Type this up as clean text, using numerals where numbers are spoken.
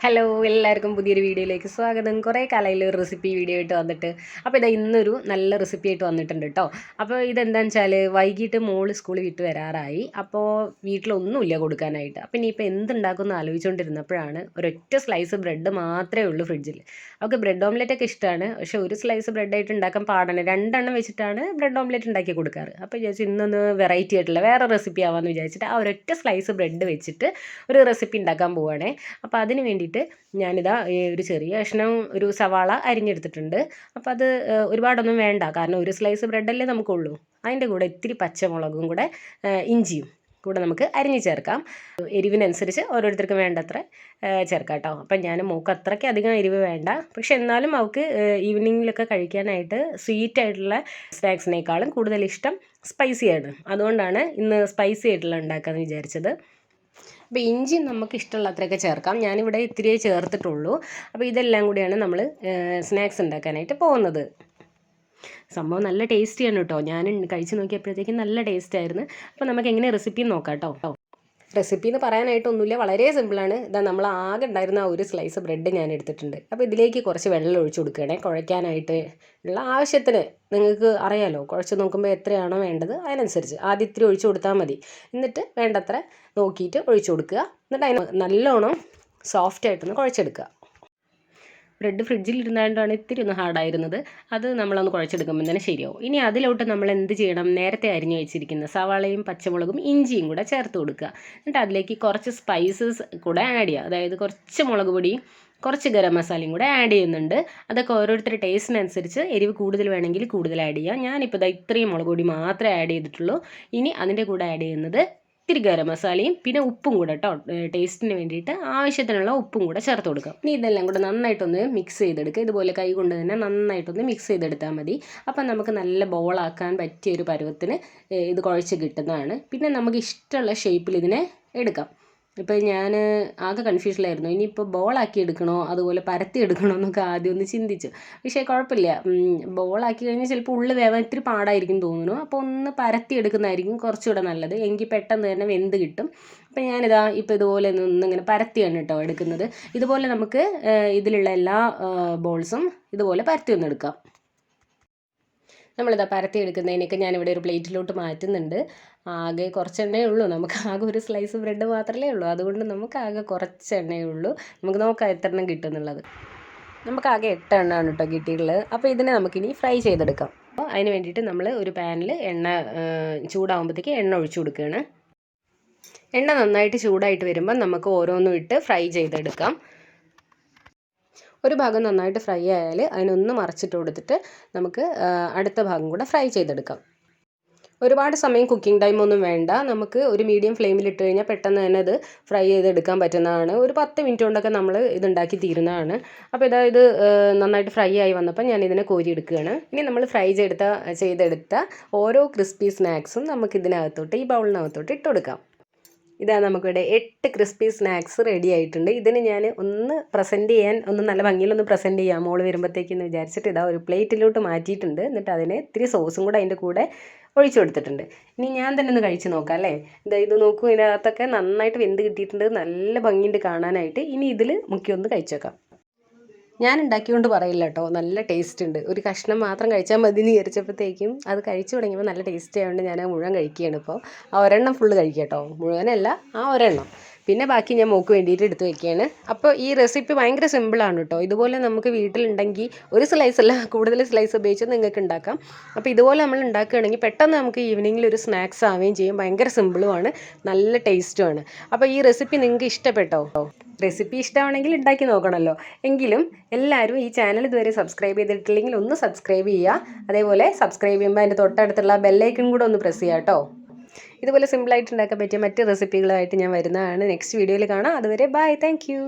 Hello എല്ലാവർക്കും പുതിയൊരു വീഡിയോയിലേക്ക് സ്വാഗതം. കുറേ കാലമായില്ലേ ഒരു റെസിപ്പി വീഡിയോ ആയിട്ട് വന്നിട്ട്. അപ്പോൾ ഇതാ ഇന്നൊരു നല്ല റെസിപ്പി ആയിട്ട് വന്നിട്ടുണ്ട് കേട്ടോ. അപ്പോൾ ഇതെന്താണെന്ന് വെച്ചാൽ വൈകിട്ട് മോള് സ്കൂളിൽ വിട്ട് വരാറായി. അപ്പോൾ വീട്ടിലൊന്നുമില്ല കൊടുക്കാനായിട്ട്. അപ്പോൾ ഇനിയിപ്പോൾ എന്തുണ്ടാക്കുമെന്ന് ആലോചിച്ചുകൊണ്ടിരുന്നപ്പോഴാണ് ഒരൊറ്റ സ്ലൈസ് ബ്രെഡ് മാത്രമേ ഉള്ളൂ ഫ്രിഡ്ജിൽ. അവൾക്ക് ബ്രെഡ് ഓംലെറ്റ് ഒക്കെ ഇഷ്ടമാണ്, പക്ഷേ ഒരു സ്ലൈസ് ബ്രെഡായിട്ട് ഉണ്ടാക്കാൻ പാടാണ്. രണ്ടെണ്ണം വെച്ചിട്ടാണ് ബ്രെഡ് ഓംലെറ്റ് ഉണ്ടാക്കി കൊടുക്കാറ്. അപ്പോൾ വിചാരിച്ചു ഇന്നൊന്ന് വെറൈറ്റി ആയിട്ടുള്ള വേറെ റെസിപ്പി ആവാമെന്ന് വിചാരിച്ചിട്ട് ആ ഒരൊറ്റ സ്ലൈസ് ബ്രെഡ് വെച്ചിട്ട് ഒരു റെസിപ്പി ഉണ്ടാക്കാൻ പോവുകയാണേ. അപ്പോൾ അതിന് വേണ്ടിയിട്ട് ഞാനിതാ ഒരു ചെറിയ കഷ്ണം ഒരു സവാള അരിഞ്ഞെടുത്തിട്ടുണ്ട്. അപ്പോൾ അത് ഒരുപാടൊന്നും വേണ്ട, കാരണം ഒരു സ്ലൈസ് ബ്രെഡല്ലേ നമുക്കുള്ളൂ. അതിൻ്റെ കൂടെ ഇത്തിരി പച്ചമുളകും കൂടെ ഇഞ്ചിയും കൂടെ നമുക്ക് അരിഞ്ഞ് ചേർക്കാം. എരിവിനനുസരിച്ച് ഓരോരുത്തർക്കും വേണ്ടത്ര ചേർക്കാം കേട്ടോ. അപ്പം ഞാൻ മോൾക്ക് അത്രയ്ക്ക് അധികം എരിവ് വേണ്ട, പക്ഷെ എന്നാലും അവൾക്ക് ഈവനിങ്ങിലൊക്കെ കഴിക്കാനായിട്ട് സ്വീറ്റ് ആയിട്ടുള്ള സ്നാക്സിനേക്കാളും കൂടുതൽ ഇഷ്ടം സ്പൈസിയാണ്. അതുകൊണ്ടാണ് ഇന്ന് സ്പൈസി ആയിട്ടുള്ള ഉണ്ടാക്കാമെന്ന് വിചാരിച്ചത്. അപ്പോൾ ഇഞ്ചി നമുക്ക് ഇഷ്ടമുള്ള അത്രയൊക്കെ ചേർക്കാം. ഞാനിവിടെ ഇത്തിരിയേ ചേർത്തിട്ടുള്ളൂ. അപ്പോൾ ഇതെല്ലാം കൂടിയാണ് നമ്മൾ സ്നാക്സ് ഉണ്ടാക്കാനായിട്ട് പോകുന്നത്. സംഭവം നല്ല ടേസ്റ്റിയാണ് കേട്ടോ. ഞാൻ കഴിച്ച് നോക്കിയപ്പോഴത്തേക്കും നല്ല ടേസ്റ്റ് ആയിരുന്നു. അപ്പോൾ നമുക്ക് എങ്ങനെ റെസിപ്പി നോക്കാം കേട്ടോ. റെസിപ്പി എന്ന് പറയാനായിട്ടൊന്നുമില്ല, വളരെ സിമ്പിളാണ്. ഇതാ നമ്മൾ ആകെ ഉണ്ടായിരുന്ന ആ ഒരു സ്ലൈസ് ബ്രെഡ് ഞാൻ എടുത്തിട്ടുണ്ട്. അപ്പോൾ ഇതിലേക്ക് കുറച്ച് വെള്ളം ഒഴിച്ച് കൊടുക്കുകയാണേ, കുഴയ്ക്കാനായിട്ട് ഉള്ള ആവശ്യത്തിന്. നിങ്ങൾക്ക് അറിയാലോ, കുഴച്ച് നോക്കുമ്പോൾ എത്രയാണോ വേണ്ടത് അതിനനുസരിച്ച് ആദ്യം ഇത്തിരി ഒഴിച്ച് കൊടുത്താൽ മതി. എന്നിട്ട് വേണ്ടത്ര നോക്കിയിട്ട് ഒഴിച്ച് കൊടുക്കുക. എന്നിട്ട് അതിന് നല്ലോണം സോഫ്റ്റായിട്ടൊന്ന് കുഴച്ചെടുക്കുക. ബ്രെഡ് ഫ്രിഡ്ജിൽ ഇരുന്നാണ്ടാണ് ഇത്തിരി ഒന്ന് ഹാർഡായിരുന്നത്. അത് നമ്മളൊന്ന് കുഴച്ചെടുക്കുമ്പോൾ തന്നെ ശരിയാവും. ഇനി അതിലോട്ട് നമ്മൾ എന്ത് ചെയ്യണം, നേരത്തെ അരിഞ്ഞു വെച്ചിരിക്കുന്ന സവാളയും പച്ചമുളകും ഇഞ്ചിയും കൂടെ ചേർത്ത് കൊടുക്കുക. എന്നിട്ട് അതിലേക്ക് കുറച്ച് സ്പൈസസ് കൂടെ ആഡ് ചെയ്യുക. അതായത് കുറച്ച് മുളക് പൊടിയും കുറച്ച് ഗരം മസാലയും കൂടെ ആഡ് ചെയ്യുന്നുണ്ട്. അതൊക്കെ ഓരോരുത്തരുടെ ടേസ്റ്റിനനുസരിച്ച് എരിവ് കൂടുതൽ വേണമെങ്കിൽ കൂടുതൽ ആഡ് ചെയ്യാം. ഞാനിപ്പോൾ ഇത്രയും മുളക് പൊടി മാത്രമേ ആഡ് ചെയ്തിട്ടുള്ളൂ. ഇനി അതിൻ്റെ കൂടെ ആഡ് ചെയ്യുന്നത് ഇത്തിരി ഗരം മസാലയും പിന്നെ ഉപ്പും കൂടെ കേട്ടോ, ടേസ്റ്റിന് വേണ്ടിയിട്ട് ആവശ്യത്തിനുള്ള ഉപ്പും കൂടെ ചേർത്ത് കൊടുക്കാം. ഇനി ഇതെല്ലാം കൂടെ നന്നായിട്ടൊന്ന് മിക്സ് ചെയ്തെടുക്കുക. ഇതുപോലെ കൈ കൊണ്ട് തന്നെ നന്നായിട്ടൊന്ന് മിക്സ് ചെയ്തെടുത്താൽ മതി. അപ്പം നമുക്ക് നല്ല ബോളാക്കാൻ പറ്റിയൊരു പരുവത്തിന് ഇത് കുഴച്ച് കിട്ടുന്നതാണ്. പിന്നെ നമുക്ക് ഇഷ്ടമുള്ള ഷേപ്പിൽ ഇതിനെ എടുക്കാം. ഇപ്പോൾ ഞാൻ ആകെ കൺഫ്യൂഷനിലായിരുന്നു, ഇനിയിപ്പോൾ ബോളാക്കി എടുക്കണോ അതുപോലെ പരത്തി എടുക്കണോ എന്നൊക്കെ ആദ്യം ഒന്ന് ചിന്തിച്ചു. പക്ഷേ കുഴപ്പമില്ല, ബോളാക്കി കഴിഞ്ഞാൽ ചിലപ്പോൾ ഉള്ളിൽ വേവാൻ ഇത്തിരി പാടായിരിക്കും തോന്നുന്നു. അപ്പോൾ ഒന്ന് പരത്തി എടുക്കുന്നതായിരിക്കും കുറച്ചുകൂടെ നല്ലത്, എങ്കിൽ പെട്ടെന്ന് തന്നെ വെന്ത് കിട്ടും. അപ്പോൾ ഞാനിതാ ഇപ്പോൾ ഇതുപോലെ ഒന്നിങ്ങനെ പരത്തിയാണ് കേട്ടോ എടുക്കുന്നത്. ഇതുപോലെ നമുക്ക് ഇതിലുള്ള എല്ലാ ബോൾസും ഇതുപോലെ പരത്തി ഒന്നെടുക്കാം. നമ്മളിതാ പരത്തി എടുക്കുന്നതിനൊക്കെ ഞാനിവിടെ ഒരു പ്ലേറ്റിലോട്ട് മാറ്റുന്നുണ്ട്. ആകെ കുറച്ച് എണ്ണയേ ഉള്ളൂ, നമുക്ക് ആകെ ഒരു സ്ലൈസ് ബ്രെഡ് മാത്രമേ ഉള്ളൂ. അതുകൊണ്ട് നമുക്ക് ആകെ കുറച്ച് എണ്ണയേ ഉള്ളൂ. നമുക്ക് നോക്കാം എത്ര എണ്ണം കിട്ടുമെന്നുള്ളത്. നമുക്ക് ആകെ 8 എണ്ണമാണ് കേട്ടോ കിട്ടിയിട്ടുള്ളത്. അപ്പോൾ ഇതിനെ നമുക്കിനി ഫ്രൈ ചെയ്തെടുക്കാം. അപ്പോൾ അതിന് വേണ്ടിയിട്ട് നമ്മൾ ഒരു പാനിൽ എണ്ണ ചൂടാകുമ്പോഴത്തേക്ക് എണ്ണ ഒഴിച്ചു കൊടുക്കുകയാണ്. എണ്ണ നന്നായിട്ട് ചൂടായിട്ട് വരുമ്പോൾ നമുക്ക് ഓരോന്നും ഇട്ട് ഫ്രൈ ചെയ്തെടുക്കാം. ഒരു ഭാഗം നന്നായിട്ട് ഫ്രൈ ആയാൽ അതിനൊന്ന് മറിച്ചിട്ട് കൊടുത്തിട്ട് നമുക്ക് അടുത്ത ഭാഗം കൂടെ ഫ്രൈ ചെയ്തെടുക്കാം. ഒരുപാട് സമയം കുക്കിംഗ് ടൈമൊന്നും വേണ്ട, നമുക്ക് ഒരു മീഡിയം ഫ്ലെയിമിൽ ഇട്ട് കഴിഞ്ഞാൽ പെട്ടെന്ന് തന്നെ ഇത് ഫ്രൈ ചെയ്തെടുക്കാൻ പറ്റുന്നതാണ്. ഒരു 10 മിനിറ്റ് കൊണ്ടൊക്കെ നമ്മൾ ഇതുണ്ടാക്കി തീരുന്നതാണ്. അപ്പോൾ ഇത് നന്നായിട്ട് ഫ്രൈ ആയി വന്നപ്പോൾ ഞാൻ ഇതിനെ കോരിയെടുക്കുകയാണ്. ഇനി നമ്മൾ ഫ്രൈ ചെയ്തെടുത്ത ഓരോ ക്രിസ്പി സ്നാക്സും നമുക്ക് ഇതിനകത്തോട്ട് ഈ ബൗളിനകത്തോട്ട് ഇട്ട് കൊടുക്കാം. ഇതാ നമുക്കിവിടെ 8 ക്രിസ്പി സ്നാക്സ് റെഡി ആയിട്ടുണ്ട്. ഇതിന് ഞാൻ ഒന്ന് പ്രസൻറ്റ് ചെയ്യാൻ, ഒന്ന് നല്ല ഭംഗിയിലൊന്ന് പ്രസൻറ്റ് ചെയ്യാം മോള് വരുമ്പോഴത്തേക്കെന്ന് വിചാരിച്ചിട്ട് ഇതാ ഒരു പ്ലേറ്റിലോട്ട് മാറ്റിയിട്ടുണ്ട്. എന്നിട്ട് അതിന് ഇത്തിരി സോസും കൂടെ അതിൻ്റെ കൂടെ ഒഴിച്ചു കൊടുത്തിട്ടുണ്ട്. ഇനി ഞാൻ തന്നെ ഒന്ന് കഴിച്ച് നോക്കാം അല്ലേ. ഇത് നോക്കൂ, ഇതിനകത്തൊക്കെ നന്നായിട്ട് വെന്ത് കിട്ടിയിട്ടുണ്ട്, നല്ല ഭംഗിയുണ്ട് കാണാനായിട്ട്. ഇനി ഇതിൽ മുക്കിയൊന്ന് കഴിച്ചു നോക്കാം. ഞാൻ ഉണ്ടാക്കിക്കൊണ്ട് പറയില്ല കേട്ടോ, നല്ല ടേസ്റ്റ് ഉണ്ട്. ഒരു കഷ്ണം മാത്രം കഴിച്ചാൽ മതി എന്ന് വിചാരിച്ചപ്പോഴത്തേക്കും അത് കഴിച്ചു തുടങ്ങിയപ്പോൾ നല്ല ടേസ്റ്റ് ആയതുകൊണ്ട് ഞാൻ മുഴുവൻ കഴിക്കുകയാണ്. ഇപ്പോൾ ആ ഒരെണ്ണം ഫുള്ള് കഴിക്കുക കേട്ടോ, മുഴുവനല്ല ആ ഒരെണ്ണം. പിന്നെ ബാക്കി ഞാൻ മോൾക്ക് വേണ്ടിയിട്ട് എടുത്ത് വെക്കുകയാണ്. അപ്പോൾ ഈ റെസിപ്പി ഭയങ്കര സിമ്പിളാണ് കേട്ടോ. ഇതുപോലെ നമുക്ക് വീട്ടിലുണ്ടെങ്കിൽ ഒരു സ്ലൈസ് അല്ല, കൂടുതൽ സ്ലൈസ് ഉപയോഗിച്ച് നിങ്ങൾക്ക് ഉണ്ടാക്കാം. അപ്പോൾ ഇതുപോലെ നമ്മൾ ഉണ്ടാക്കുകയാണെങ്കിൽ പെട്ടെന്ന് നമുക്ക് ഈവനിങ്ങിൽ ഒരു സ്നാക്സ് ആവുകയും ചെയ്യും. ഭയങ്കര സിമ്പിളുമാണ്, നല്ല ടേസ്റ്റുമാണ്. അപ്പോൾ ഈ റെസിപ്പി നിങ്ങൾക്ക് ഇഷ്ടപ്പെട്ടോ? റെസിപ്പി ഇഷ്ടമാണെങ്കിൽ ഉണ്ടാക്കി നോക്കണമല്ലോ. എങ്കിലും എല്ലാവരും ഈ ചാനൽ ഇതുവരെ സബ്സ്ക്രൈബ് ചെയ്തിട്ടില്ലെങ്കിൽ ഒന്ന് സബ്സ്ക്രൈബ് ചെയ്യുക. അതേപോലെ സബ്സ്ക്രൈബ് ചെയ്യുമ്പോൾ അതിൻ്റെ തൊട്ടടുത്തുള്ള ബെല്ലൈക്കൺ കൂടെ ഒന്ന് പ്രസ് ചെയ്യുക കേട്ടോ. ഇതുപോലെ സിമ്പിളായിട്ട് ഉണ്ടാക്കാൻ പറ്റിയ മറ്റ് റെസിപ്പികളുമായിട്ട് ഞാൻ വരുന്നതാണ്. നെക്സ്റ്റ് വീഡിയോയിൽ കാണാം. അതുവരെ ബൈ, താങ്ക് യു.